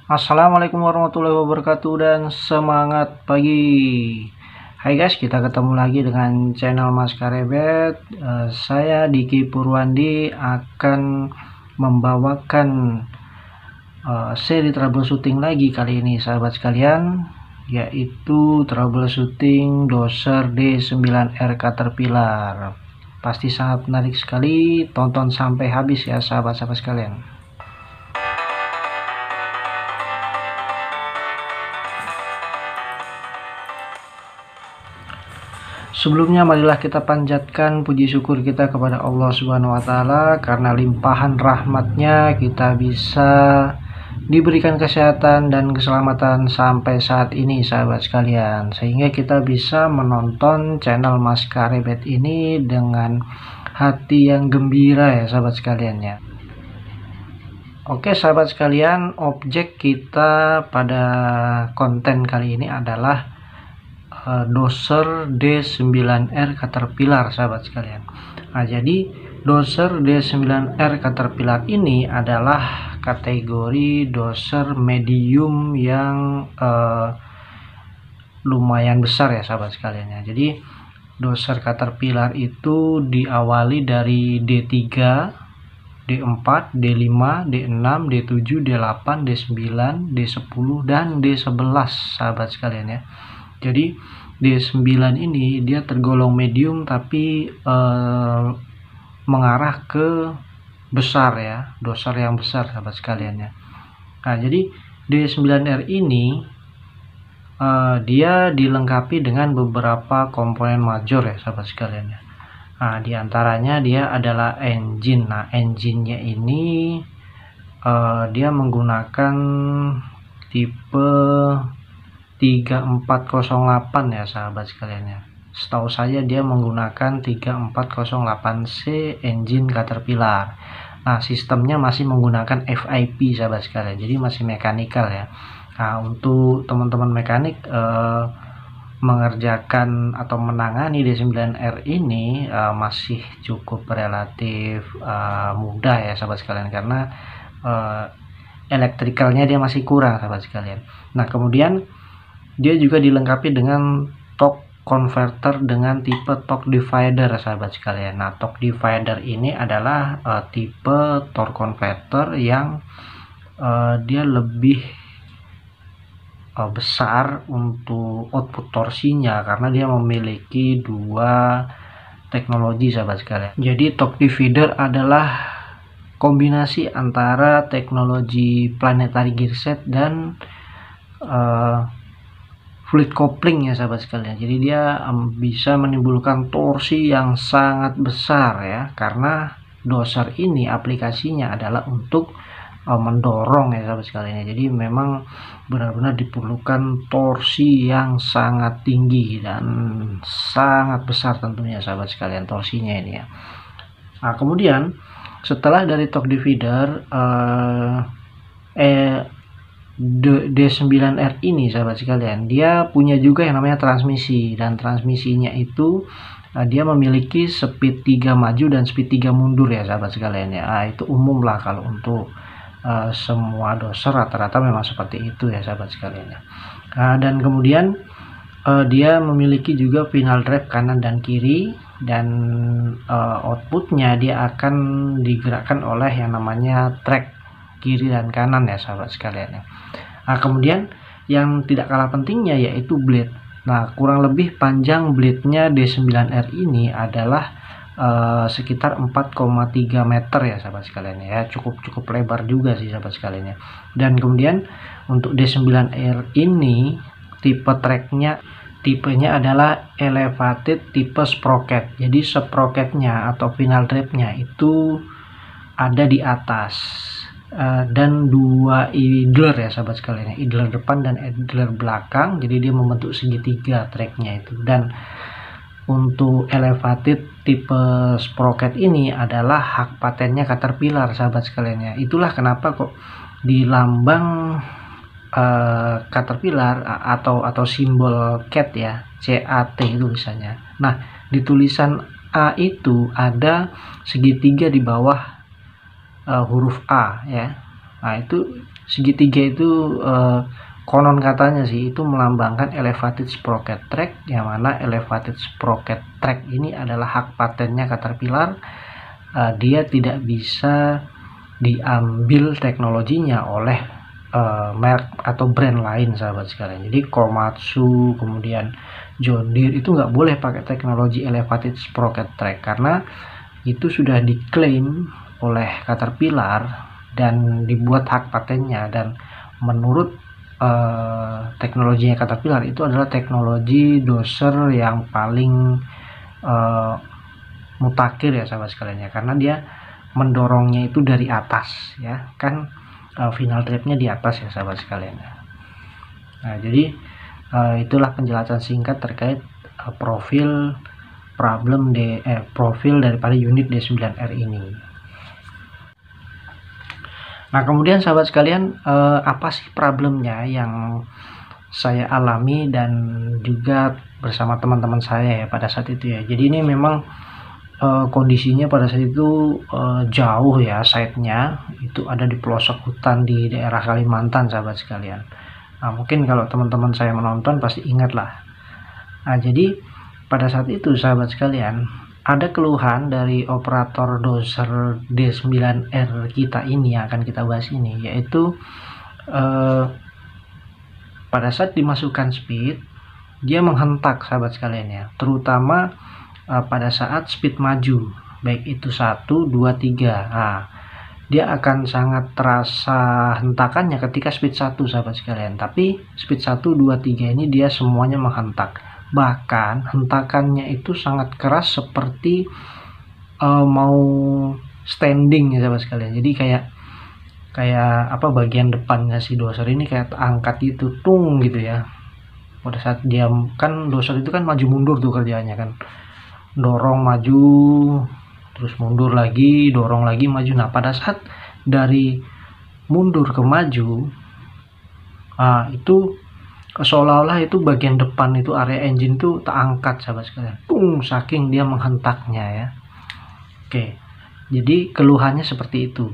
Assalamualaikum warahmatullahi wabarakatuh dan semangat pagi. Hai guys, kita ketemu lagi dengan channel Mas Karebet. Saya Diki Purwandi akan membawakan seri troubleshooting lagi kali ini sahabat sekalian, yaitu troubleshooting doser D9R Caterpillar. Pasti sangat menarik sekali, tonton sampai habis ya sahabat-sahabat sekalian. Sebelumnya marilah kita panjatkan puji syukur kita kepada Allah Subhanahu wa taala karena limpahan rahmatnya kita bisa diberikan kesehatan dan keselamatan sampai saat ini sahabat sekalian, sehingga kita bisa menonton channel Mas Karebet ini dengan hati yang gembira ya sahabat sekalian ya. Oke sahabat sekalian, objek kita pada konten kali ini adalah doser D9R Caterpillar sahabat sekalian. Nah, jadi doser D9R Caterpillar ini adalah kategori doser medium yang lumayan besar ya sahabat sekalian ya. Jadi doser Caterpillar itu diawali dari D3, D4, D5, D6, D7, D8, D9, D10 dan D11 sahabat sekalian ya. Jadi D9 ini dia tergolong medium tapi mengarah ke besar ya, doser yang besar sahabat sekalian ya. Nah, jadi D9R ini dia dilengkapi dengan beberapa komponen major ya sahabat sekalian ya. Nah, diantaranya dia adalah engine. Nah, engine-nya ini dia menggunakan tipe 3408 ya sahabat sekalian ya. Setahu saya dia menggunakan 3408C engine Caterpillar. Nah, sistemnya masih menggunakan FIP sahabat sekalian, jadi masih mekanikal ya. Nah, untuk teman-teman mekanik mengerjakan atau menangani D9R ini masih cukup relatif mudah ya sahabat sekalian, karena elektrikalnya dia masih kurang sahabat sekalian. Nah, kemudian dia juga dilengkapi dengan torque converter dengan tipe torque divider sahabat sekalian. Nah, torque divider ini adalah tipe torque converter yang dia lebih besar untuk output torsinya karena dia memiliki dua teknologi sahabat sekalian. Jadi torque divider adalah kombinasi antara teknologi planetary gearset dan fluid coupling ya sahabat sekalian. Jadi dia bisa menimbulkan torsi yang sangat besar ya, karena doser ini aplikasinya adalah untuk mendorong ya sahabat sekalian. Jadi memang benar-benar diperlukan torsi yang sangat tinggi dan sangat besar tentunya sahabat sekalian torsinya ini ya. Nah, kemudian setelah dari torque divider D9R ini sahabat sekalian, dia punya juga yang namanya transmisi, dan transmisinya itu dia memiliki speed 3 maju dan speed 3 mundur ya sahabat sekalian ya. Itu umum lah kalau untuk semua doser rata-rata memang seperti itu ya sahabat sekalian ya. Dan kemudian dia memiliki juga final drive kanan dan kiri, dan outputnya dia akan digerakkan oleh yang namanya track kiri dan kanan ya sahabat sekalian ya. Nah, kemudian yang tidak kalah pentingnya yaitu blade. Nah, kurang lebih panjang blade-nya D9R ini adalah sekitar 4,3 meter ya sahabat sekalian ya. Cukup lebar juga sih sahabat sekalian ya. Dan kemudian untuk D9R ini tipenya adalah elevated tipe sprocket. Jadi sprocketnya atau final drive-nya itu ada di atas. Dan dua idler ya sahabat sekalian, idler depan dan idler belakang, jadi dia membentuk segitiga tracknya itu. Dan untuk elevated tipe sprocket ini adalah hak patennya Caterpillar sahabat sekalian ya. Itulah kenapa kok di lambang Caterpillar atau simbol CAT ya, CAT itu misalnya. Nah, di tulisan A itu ada segitiga di bawah huruf A ya. Nah, itu segitiga itu konon katanya sih itu melambangkan elevated sprocket track, yang mana elevated sprocket track ini adalah hak patennya Caterpillar. Dia tidak bisa diambil teknologinya oleh merek atau brand lain, sahabat sekalian. Jadi Komatsu, kemudian John Deere itu nggak boleh pakai teknologi elevated sprocket track karena itu sudah diklaim oleh Caterpillar dan dibuat hak patennya, dan menurut teknologinya Caterpillar itu adalah teknologi doser yang paling mutakhir ya sahabat sekalian ya, karena dia mendorongnya itu dari atas ya kan, final trapnya di atas ya sahabat sekalian. Nah jadi itulah penjelasan singkat terkait profil daripada unit D9R ini. Nah kemudian sahabat sekalian, apa sih problemnya yang saya alami dan juga bersama teman-teman saya ya pada saat itu ya. Jadi ini memang kondisinya pada saat itu jauh ya, site-nya itu ada di pelosok hutan di daerah Kalimantan sahabat sekalian. Nah mungkin kalau teman-teman saya menonton pasti ingat lah. Nah jadi pada saat itu sahabat sekalian ada keluhan dari operator doser D9R kita ini yang akan kita bahas ini, yaitu pada saat dimasukkan speed dia menghentak sahabat sekalian ya, terutama pada saat speed maju, baik itu 1, 2, 3. Nah, dia akan sangat terasa hentakannya ketika speed 1 sahabat sekalian. Tapi speed 1, 2, 3 ini dia semuanya menghentak. Bahkan hentakannya itu sangat keras seperti mau standing ya sahabat sekalian. Jadi kayak apa, bagian depannya si doser ini kayak angkat itu tung gitu ya. Pada saat dia kan doser itu kan maju mundur tuh kerjanya kan, dorong maju terus mundur lagi, dorong lagi maju. Nah pada saat dari mundur ke maju, itu seolah-olah itu bagian depan itu area engine itu tak angkat sahabat sekalian, saking dia menghentaknya ya. Oke, jadi keluhannya seperti itu.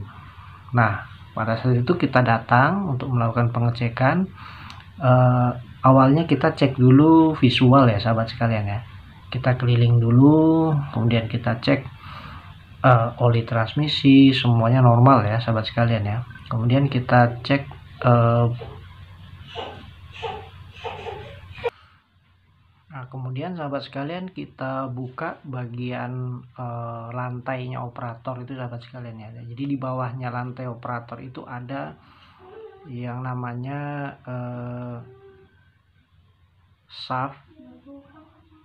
Nah pada saat itu kita datang untuk melakukan pengecekan. Awalnya kita cek dulu visual ya sahabat sekalian ya, kita keliling dulu, kemudian kita cek oli transmisi semuanya normal ya sahabat sekalian ya. Kemudian kita cek kemudian sahabat sekalian kita buka bagian lantainya operator itu sahabat sekalian ya. Jadi di bawahnya lantai operator itu ada yang namanya shaft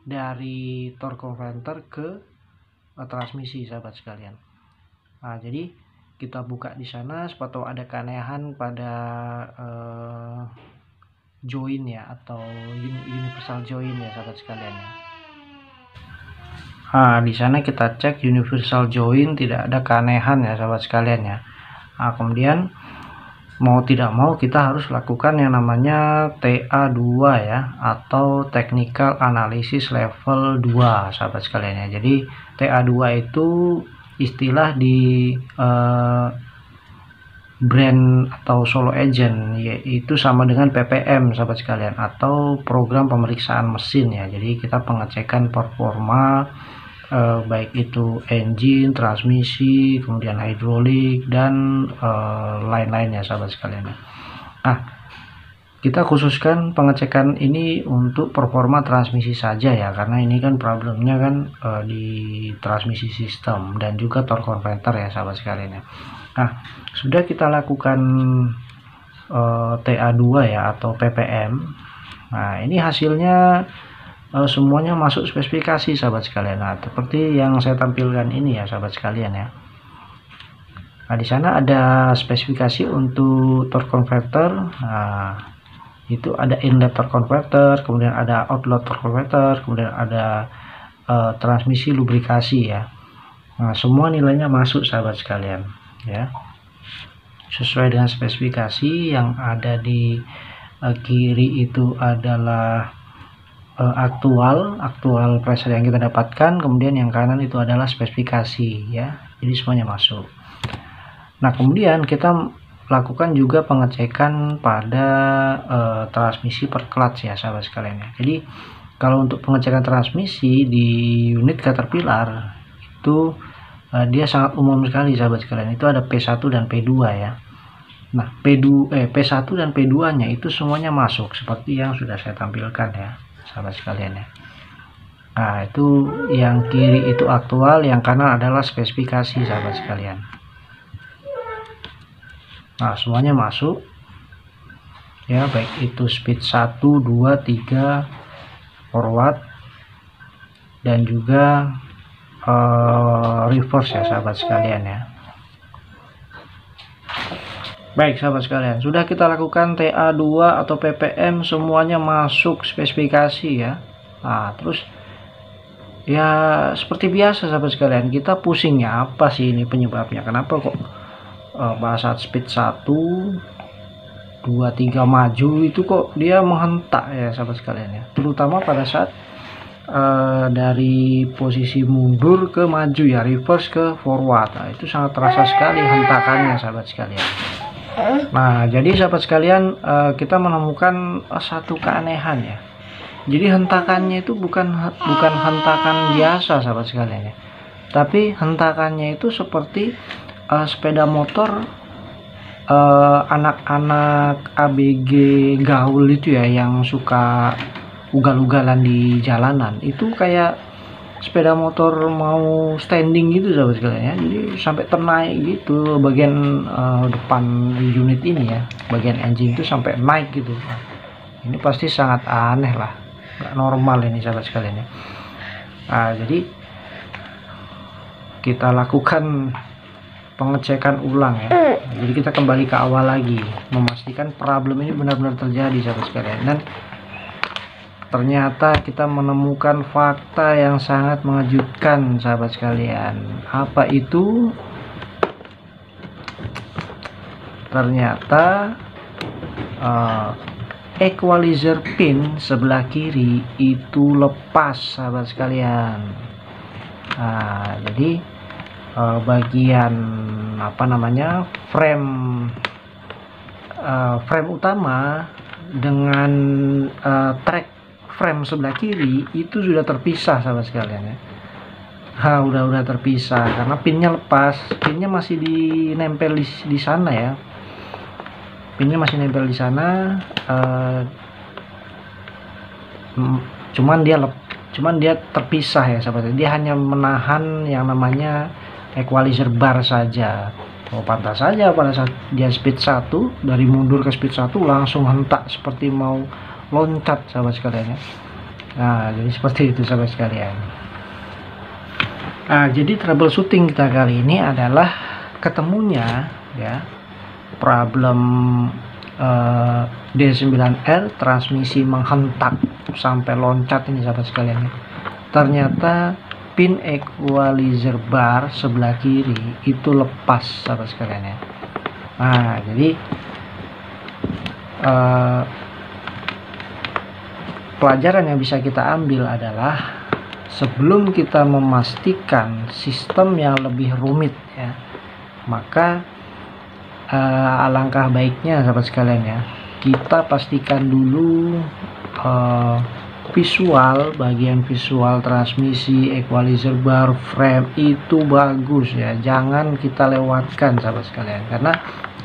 dari torque converter ke transmisi sahabat sekalian. Nah jadi kita buka di sana, siapa tahu ada keanehan pada join ya, atau universal join ya sahabat sekalian ya. Nah di sana kita cek universal join, tidak ada keanehan ya sahabat sekalian ya. Nah kemudian mau tidak mau kita harus lakukan yang namanya TA2 ya, atau Technical Analysis Level 2 sahabat sekalian ya. Jadi TA2 itu istilah di brand atau solo agent, yaitu sama dengan PPM sahabat sekalian, atau program pemeriksaan mesin ya. Jadi kita pengecekan performa baik itu engine, transmisi, kemudian hidrolik dan lain-lainnya sahabat sekalian. Nah kita khususkan pengecekan ini untuk performa transmisi saja ya, karena ini kan problemnya kan di transmisi sistem dan juga torque converter ya sahabat sekalian ya. Nah sudah kita lakukan TA2 ya atau PPM. Nah ini hasilnya semuanya masuk spesifikasi sahabat sekalian. Nah seperti yang saya tampilkan ini ya sahabat sekalian ya. Nah di sana ada spesifikasi untuk torque converter. Nah itu ada inlet torque converter, kemudian ada outlet torque converter, kemudian ada transmisi lubrikasi ya. Nah semua nilainya masuk sahabat sekalian ya, sesuai dengan spesifikasi. Yang ada di kiri itu adalah aktual pressure yang kita dapatkan, kemudian yang kanan itu adalah spesifikasi ya. Jadi semuanya masuk. Nah kemudian kita lakukan juga pengecekan pada transmisi per clutch ya sahabat sekalian ya. Jadi kalau untuk pengecekan transmisi di unit Caterpillar itu dia sangat umum sekali sahabat sekalian. Itu ada P1 dan P2 ya. Nah, P1 dan P2 nya itu semuanya masuk seperti yang sudah saya tampilkan ya sahabat sekalian ya. Nah, itu yang kiri itu aktual, yang kanan adalah spesifikasi sahabat sekalian. Nah, semuanya masuk ya, baik itu speed 1, 2, 3 forward dan juga reverse ya sahabat sekalian ya. Baik sahabat sekalian, sudah kita lakukan TA2 atau PPM, semuanya masuk spesifikasi ya. Nah, terus ya seperti biasa sahabat sekalian, kita pusingnya apa sih ini penyebabnya, kenapa kok pada saat speed 1, 2, 3 maju itu kok dia menghentak ya sahabat sekalian ya, terutama pada saat dari posisi mundur ke maju ya, reverse ke forward. Nah, itu sangat terasa sekali hentakannya sahabat sekalian. Nah, jadi sahabat sekalian, kita menemukan satu keanehan ya. Jadi hentakannya itu bukan hentakan biasa sahabat sekalian ya, tapi hentakannya itu seperti sepeda motor anak-anak ABG gaul itu ya, yang suka ugal-ugalan di jalanan. Itu kayak sepeda motor mau standing gitu sahabat sekalian ya. Jadi sampai ternaik gitu bagian depan unit ini ya, bagian engine itu sampai naik gitu. Ini pasti sangat aneh lah, nggak normal ini sahabat sekalian ya. Nah, jadi kita lakukan pengecekan ulang ya. Jadi kita kembali ke awal lagi, memastikan problem ini benar-benar terjadi sahabat sekalian. Dan ternyata kita menemukan fakta yang sangat mengejutkan sahabat sekalian. Apa itu? Ternyata equalizer pin sebelah kiri itu lepas sahabat sekalian. Nah, jadi bagian frame utama dengan track frame sebelah kiri itu sudah terpisah sahabat sekalian ya. Udah terpisah karena pinnya lepas. Pinnya masih dinempel di sana ya, pinnya masih nempel di sana, cuman dia terpisah ya sahabat. Dia hanya menahan yang namanya equalizer bar saja. Pantas saja pada saat dia speed 1, dari mundur ke speed 1 langsung hentak seperti mau loncat sahabat sekalian ya. Nah, jadi seperti itu sahabat sekalian. Nah, jadi troubleshooting kita kali ini adalah ketemunya ya problem D9R transmisi menghentak sampai loncat ini sahabat sekalian ya. Ternyata pin equalizer bar sebelah kiri itu lepas sahabat sekalian ya. Nah, jadi pelajaran yang bisa kita ambil adalah sebelum kita memastikan sistem yang lebih rumit ya, maka alangkah baiknya sahabat sekalian ya, kita pastikan dulu bagian visual transmisi, equalizer bar, frame itu bagus ya. Jangan kita lewatkan sahabat sekalian, karena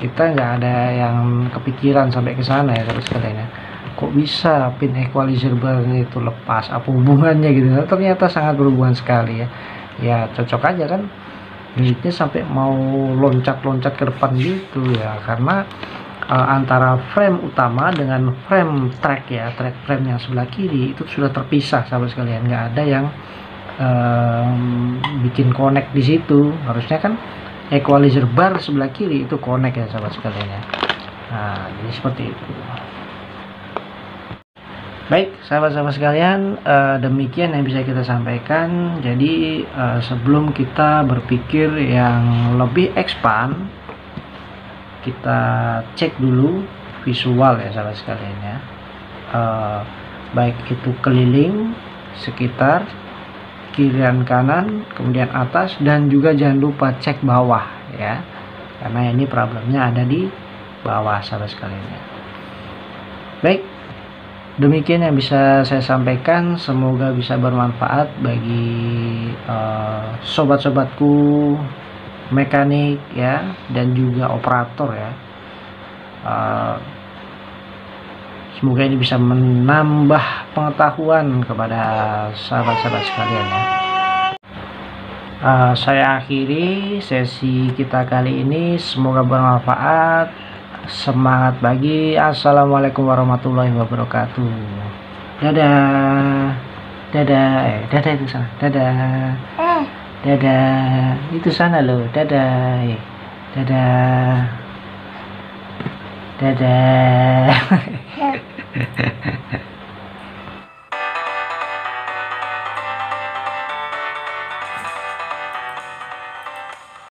kita nggak ada yang kepikiran sampai ke sana ya sahabat sekalian ya. Kok bisa pin equalizer bar itu lepas, apa hubungannya gitu. Nah, ternyata sangat berhubungan sekali ya. Ya cocok aja kan unitnya sampai mau loncat-loncat ke depan gitu ya, karena antara frame utama dengan frame track ya, track frame yang sebelah kiri itu sudah terpisah sahabat sekalian. Nggak ada yang bikin connect di situ. Harusnya kan equalizer bar sebelah kiri itu connect ya sahabat sekalian ya. Nah, jadi seperti itu. Baik sahabat-sahabat sekalian, demikian yang bisa kita sampaikan. Jadi sebelum kita berpikir yang lebih expand, kita cek dulu visual ya sahabat sekalian ya, baik itu keliling, sekitar, kirian kanan, kemudian atas, dan juga jangan lupa cek bawah ya, karena ini problemnya ada di bawah sahabat sekalian ya. Baik, demikian yang bisa saya sampaikan, semoga bisa bermanfaat bagi sobat-sobatku mekanik ya, dan juga operator ya. Semoga ini bisa menambah pengetahuan kepada sahabat-sahabat sekalian ya. Saya akhiri sesi kita kali ini, semoga bermanfaat. Semangat pagi. Assalamualaikum warahmatullahi wabarakatuh. Dadah. Dadah. Dadah itu sana. Dadah. Dadah. Itu sana loh. Dadah. Dadah. Dadah.